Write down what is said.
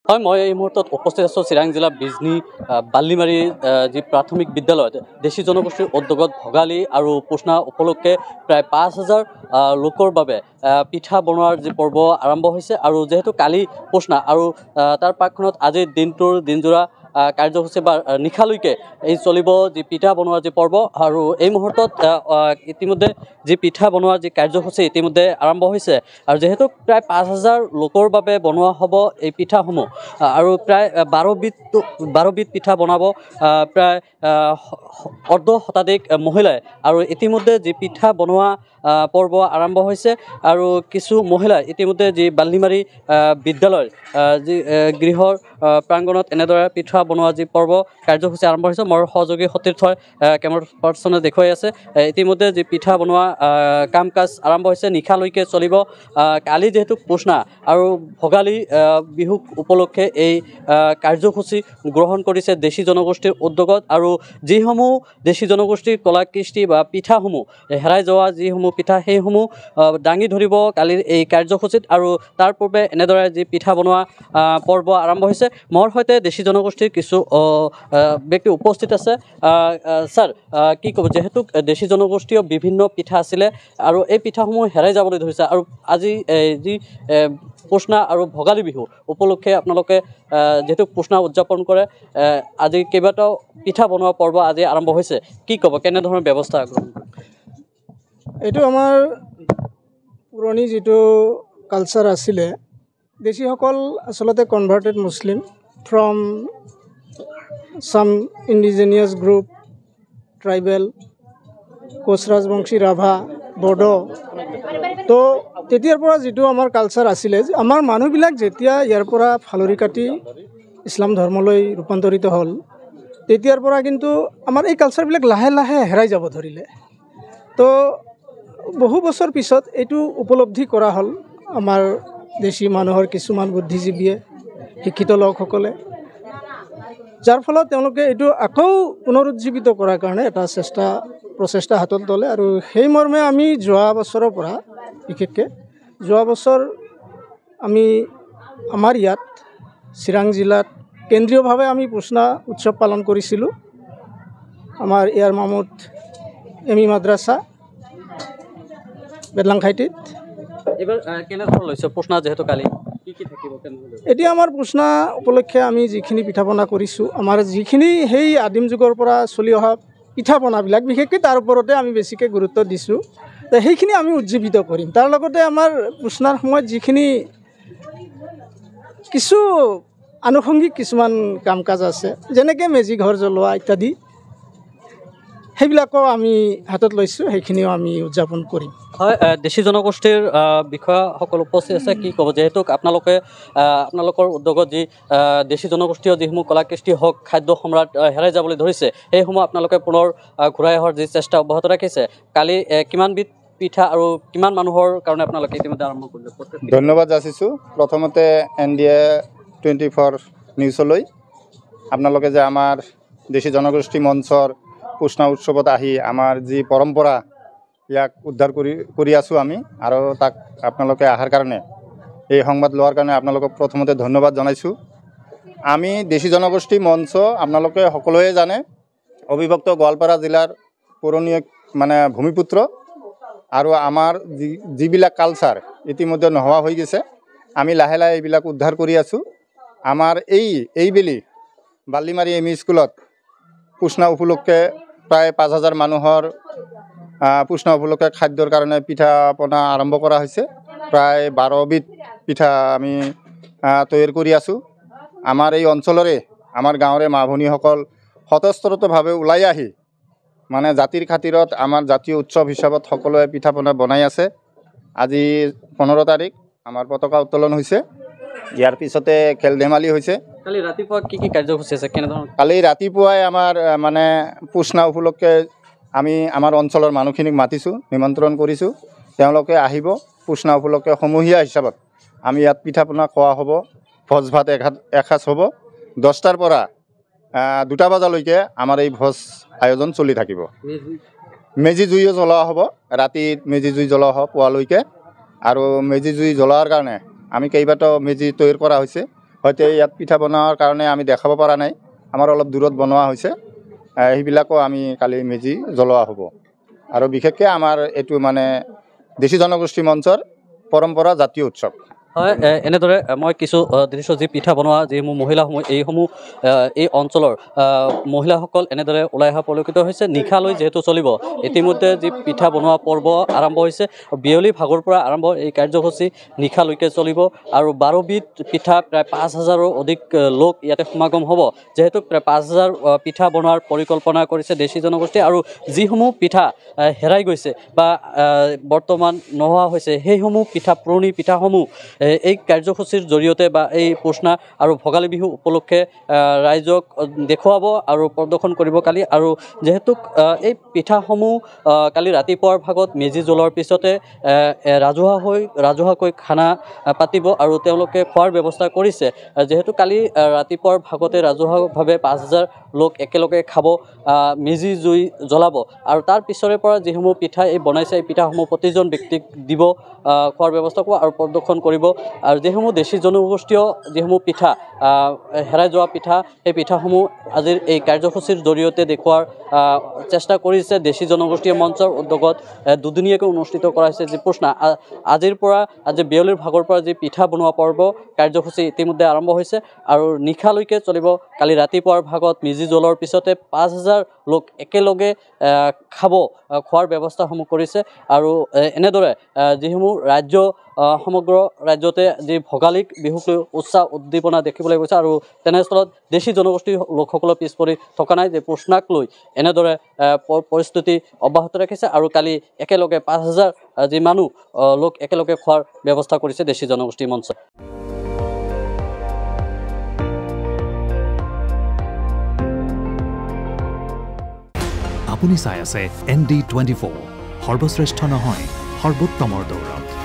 হয়, মই এই মুহূৰ্তত উপস্থিত আছোঁ চিৰাং জিলা বিজনী বাল্লিমাৰী যি প্ৰাথমিক বিদ্যালয়ত দেশী জনগোষ্ঠীৰ উদ্যোগত ভোগালী আৰু পুষ্ণা উপলক্ষে প্ৰায় ৫,০০০ লোকৰ বাবে পিঠা বনোৱাৰ যি পৰ্ব আৰম্ভ হৈছে। আৰু যিহেতু কালি পুষ্ণা আৰু তাৰ পাকখনত আজিৰ দিনটোৰ দিনজোৰা কাৰ্যসূচী বা নিশালৈকে এই চলিব যি পিঠা বনোৱাৰ যি পৰ্ব। আৰু এই মুহূৰ্তত ইতিমধ্যে যি পিঠা বনোৱাৰ যি কাৰ্যসূচী ইতিমধ্যে আৰম্ভ হৈছে। আৰু যিহেতু প্ৰায় ৫,০০০ লোকৰ বাবে বনোৱা হ'ব এই পিঠাসমূহ আৰু প্ৰায় ১২বিধ পিঠা বনাব প্ৰায় অৰ্ধ শতাধিক মহিলাই। আৰু ইতিমধ্যে যি পিঠা বনোৱা পৰ্ব আৰম্ভ হৈছে আৰু কিছু মহিলাই ইতিমধ্যে যি বাল্লিমাৰী বিদ্যালয়ৰ যি গৃহৰ প্ৰাংগণত এনেদৰে পিঠা বনোৱা যি পৰ্ব কাৰ্যসূচী আৰম্ভ হৈছে। মোৰ সহযোগী সতীৰ্থই কেমেৰা পাৰ্চনে দেখুৱাই আছে। ইতিমধ্যে যি পিঠা বনোৱা কাম কাজ আৰম্ভ হৈছে, নিশালৈকে চলিব। কালি যিহেতু পুষ্ণা আৰু ভোগালী বিহু উপলক্ষে এই কাৰ্যসূচী গ্ৰহণ কৰিছে দেশী জনগোষ্ঠীৰ উদ্যোগত। আৰু যিসমূহ দেশী জনগোষ্ঠীৰ কলা কৃষ্টি বা পিঠাসমূহ হেৰাই যোৱা যিসমূহ পিঠা সেইসমূহ দাঙি ধৰিব কালিৰ এই কাৰ্যসূচীত। আৰু তাৰ পূৰ্বে এনেদৰে যি পিঠা বনোৱা পৰ্ব আৰম্ভ হৈছে। মোৰ সৈতে দেশী জনগোষ্ঠীৰ কিছু ব্যক্তি উপস্থিত আছে। ছাৰ, কি ক'ব, যিহেতু দেশী জনগোষ্ঠীয় বিভিন্ন পিঠা আছিলে আৰু এই পিঠাসমূহ হেৰাই যাবলৈ ধৰিছে আৰু আজি যি পুষ্ণা আৰু ভোগালী বিহু উপলক্ষে আপোনালোকে যিহেতু পুষ্ণা উদযাপন কৰে, আজি কেইবাটাও পিঠা বনোৱা পৰ্ব আজি আৰম্ভ হৈছে, কি ক'ব, কেনেধৰণৰ ব্যৱস্থা গ্ৰহণ কৰে? এইটো আমাৰ পুৰণি যিটো কালচাৰ আছিলে, দেশীসকল আচলতে converted Muslim from some indigenous group, tribal, Koch Rajbongshi, Rabha, Bodo. তো তেতিয়াৰ পৰা যিটো আমাৰ কালচাৰ আছিলে, আমাৰ মানুহবিলাক যেতিয়া ইয়াৰ পৰা ফালৰি কাটি ইছলাম ধৰ্মলৈ ৰূপান্তৰিত হ'ল, তেতিয়াৰ পৰা কিন্তু আমাৰ এই কালচাৰবিলাক লাহে লাহে হেৰাই যাব ধৰিলে। তো বহু বছৰ পিছত এইটো উপলব্ধি কৰা হ'ল আমাৰ দেশী মানুহৰ কিছুমান বুদ্ধিজীৱীয়ে, শিক্ষিত লোকসকলে, যাৰ ফলত তেওঁলোকে এইটো আকৌ পুনৰুজ্জীৱিত কৰাৰ কাৰণে এটা প্ৰচেষ্টা হাতত ল'লে। আৰু সেই মৰ্মে আমি যোৱা বছৰৰ পৰা, বিশেষকৈ যোৱা বছৰ আমি আমাৰ ইয়াত চিৰাং জিলাত কেন্দ্ৰীয়ভাৱে আমি পুষ্ণা উৎসৱ পালন কৰিছিলোঁ। আমাৰ ইয়াৰ মামুত এমি মাদ্ৰাছা বেদলাংখাইটিত। এইবাৰ কেনেধৰণৰ লৈছে পুষ্ণা, যিহেতু কালি কি কি থাকিব? এতিয়া আমাৰ পুষ্ণা উপলক্ষে আমি যিখিনি পিঠা পনা কৰিছোঁ, আমাৰ যিখিনি সেই আদিম যুগৰ পৰা চলি অহা পিঠা পনাবিলাক, বিশেষকৈ তাৰ ওপৰতে আমি বেছিকৈ গুৰুত্ব দিছোঁ। সেইখিনি আমি উজ্জীৱিত কৰিম। তাৰ লগতে আমাৰ পুষ্ণাৰ সময়ত যিখিনি কিছু আনুষংগিক কিছুমান কাম কাজ আছে, যেনেকৈ মেজি ঘৰ জ্বলোৱা ইত্যাদি, সেইবিলাকো আমি হাতত লৈছোঁ, সেইখিনিও আমি উদযাপন কৰিম। হয়, দেশী জনগোষ্ঠীৰ বিষয়াসকল উপস্থিত আছে, কি ক'ব? যিহেতু আপোনালোকৰ উদ্যোগত যি দেশী জনগোষ্ঠীয় যিসমূহ কলা কৃষ্টি হওক, খাদ্য সম্ৰাট হেৰাই যাবলৈ ধৰিছে, সেইসমূহ আপোনালোকে পুনৰ ঘূৰাই অহাৰ যি চেষ্টা অব্যাহত ৰাখিছে, কালি কিমানবিধ পিঠা আৰু কিমান মানুহৰ কাৰণে আপোনালোকে ইতিমধ্যে আৰম্ভ কৰিলে? ধন্যবাদ যাচিছোঁ প্ৰথমতে NDA 24 নিউজলৈ। আপোনালোকে যে আমাৰ দেশী জনগোষ্ঠী মঞ্চৰ পুষ্ণা উৎসৱত আহি আমাৰ যি পৰম্পৰা, ইয়াক উদ্ধাৰ কৰি আছোঁ আমি, আৰু তাক আপোনালোকে অহাৰ কাৰণে, এই সংবাদ লোৱাৰ কাৰণে আপোনালোকক প্ৰথমতে ধন্যবাদ জনাইছোঁ। আমি দেশী জনগোষ্ঠী মঞ্চ, আপোনালোকে সকলোৱে জানে, অবিভক্ত গোৱালপাৰা জিলাৰ পুৰণি ভূমিপুত্ৰ। আৰু আমাৰ যিবিলাক কালচাৰ ইতিমধ্যে নোহোৱা হৈ গৈছে, আমি লাহে লাহে এইবিলাক উদ্ধাৰ কৰি আছোঁ। আমাৰ এইবেলি বাল্লিমাৰী এম ই স্কুলত পুষ্ণা উপলক্ষে প্ৰায় ৫,০০০ মানুহৰ পুষ্ণা উপলক্ষে খাদ্যৰ কাৰণে পিঠা পনা আৰম্ভ কৰা হৈছে। প্ৰায় ১২বিধ পিঠা আমি তৈয়াৰ কৰি আছোঁ। আমাৰ এই অঞ্চলৰে, আমাৰ গাঁৱৰে মা ভনীসকল স্বতঃস্ফূৰ্তভাৱে ওলাই আহি জাতিৰ খাতিৰত আমাৰ জাতীয় উৎসৱ হিচাপত সকলোৱে পিঠা পনা বনাই আছে। আজি 15 তাৰিখ আমাৰ পতাকা উত্তোলন হৈছে, ইয়াৰ পিছতে খেল ধেমালি হৈছে। কালি ৰাতিপুৱা কি কি কাৰ্যসূচী আছে, কেনেধৰণৰ? কালি ৰাতিপুৱাই আমাৰ পুষ্ণা উপলক্ষে আমি আমাৰ অঞ্চলৰ মানুহখিনিক মাতিছোঁ, নিমন্ত্ৰণ কৰিছোঁ। তেওঁলোকে আহিব। পুষ্ণা উপলক্ষে সমূহীয়া হিচাপত আমি ইয়াত পিঠা পনা খোৱা হ'ব, ভোজ ভাত এসাঁজ হ'ব। 10টাৰ পৰা 2টা বজালৈকে আমাৰ এই ভোজ আয়োজন চলি থাকিব। মেজি জুইও জ্বলোৱা হ'ব, ৰাতিত মেজি জুই জ্বলোৱা হ'ব পুৱালৈকে। আৰু মেজি জুই জ্বলোৱাৰ কাৰণে আমি কেইবাটাও মেজি তৈয়াৰ কৰা হৈছে। হয়তো ইয়াত পিঠা বনোৱাৰ কাৰণে আমি দেখাব পৰা নাই, আমাৰ অলপ দূৰত বনোৱা হৈছে, সেইবিলাকো আমি কালি মেজি জ্বলোৱা হ'ব। আৰু বিশেষকৈ আমাৰ এইটো মানে দেশী জনগোষ্ঠী মঞ্চৰ পৰম্পৰা জাতীয় উৎসৱ। হয়, এনেদৰে মই কিছু দৃশ্য যি পিঠা বনোৱা যিসমূহ মহিলাসমূহ এই অঞ্চলৰ মহিলাসকল এনেদৰে ওলাই অহা পৰিলক্ষিত হৈছে। নিশালৈ যিহেতু চলিব, ইতিমধ্যে যি পিঠা বনোৱা পৰ্ব আৰম্ভ হৈছে। বিয়লি ভাগৰ পৰা আৰম্ভ এই কাৰ্যসূচী নিশালৈকে চলিব আৰু 12বিধ পিঠা, প্ৰায় 5,000ৰো অধিক লোক ইয়াতে সমাগম হ'ব। যিহেতু প্ৰায় 5,000 পিঠা বনোৱাৰ পৰিকল্পনা কৰিছে দেশী জনগোষ্ঠীয়ে, আৰু যিসমূহ পিঠা হেৰাই গৈছে বা বৰ্তমান নোহোৱা হৈছে, সেইসমূহ পিঠা, পুৰণি পিঠাসমূহ এই কাৰ্যসূচীৰ জৰিয়তে বা এই পুষ্ণা আৰু ভোগালী বিহু উপলক্ষে ৰাইজক দেখুৱাব আৰু প্ৰদৰ্শন কৰিব কালি। আৰু যিহেতু এই পিঠাসমূহ কালি ৰাতিপুৱাৰ ভাগত মেজি জ্বলোৱাৰ পিছতে ৰাজহুৱাকৈ খানা পাতিব আৰু তেওঁলোকে খোৱাৰ ব্যৱস্থা কৰিছে। যিহেতু কালি ৰাতিপুৱাৰ ভাগতে ৰাজহুৱাভাৱে 5,000 লোক একেলগে খাব, মেজি জুই জ্বলাব, আৰু তাৰ পিছৰে পৰা যিসমূহ পিঠা বনাইছে এই পিঠাসমূহ প্ৰতিজন ব্যক্তিক দিব, খোৱাৰ ব্যৱস্থা কৰিব আৰু প্ৰদৰ্শন কৰিব। আৰু যিসমূহ দেশী জনগোষ্ঠীয় যিসমূহ পিঠা, হেৰাই যোৱা পিঠা, সেই পিঠাসমূহ আজিৰ এই কাৰ্যসূচীৰ জৰিয়তে দেখুওৱাৰ চেষ্টা কৰিছে দেশী জনগোষ্ঠীয় মঞ্চৰ উদ্যোগত। দুদিনীয়াকৈ অনুষ্ঠিত কৰা হৈছে যি পুষ্ণা। আজি বিয়লিৰ ভাগৰ পৰা যি পিঠা বনোৱা পৰ্ব কাৰ্যসূচী ইতিমধ্যে আৰম্ভ হৈছে আৰু নিশালৈকে চলিব। কালি ৰাতিপুৱাৰ ভাগত মেজি জ্বলোৱাৰ পিছতে 5,000 লোক একেলগে খোৱাৰ ব্যৱস্থাসমূহ কৰিছে। আৰু এনেদৰে যিসমূহ সমগ্ৰ ৰাজ্যতে যি ভোগালী বিহুক লৈ উৎসাহ উদ্দীপনা দেখিবলৈ গৈছে, আৰু তেনেস্থলত দেশী জনগোষ্ঠীৰ লোকসকলৰ পিছ পৰি থকা নাই, যে পুষ্ণাক লৈ এনেদৰে পৰিস্থিতি অব্যাহত ৰাখিছে। আৰু কালি একেলগে 5,000 যি লোক একেলগে খোৱাৰ ব্যৱস্থা কৰিছে দেশী জনগোষ্ঠী মঞ্চ। আপুনি চাই আছে ND24, সৰ্বশ্ৰেষ্ঠ নহয়, সৰ্বোত্তমৰ দৌৰত।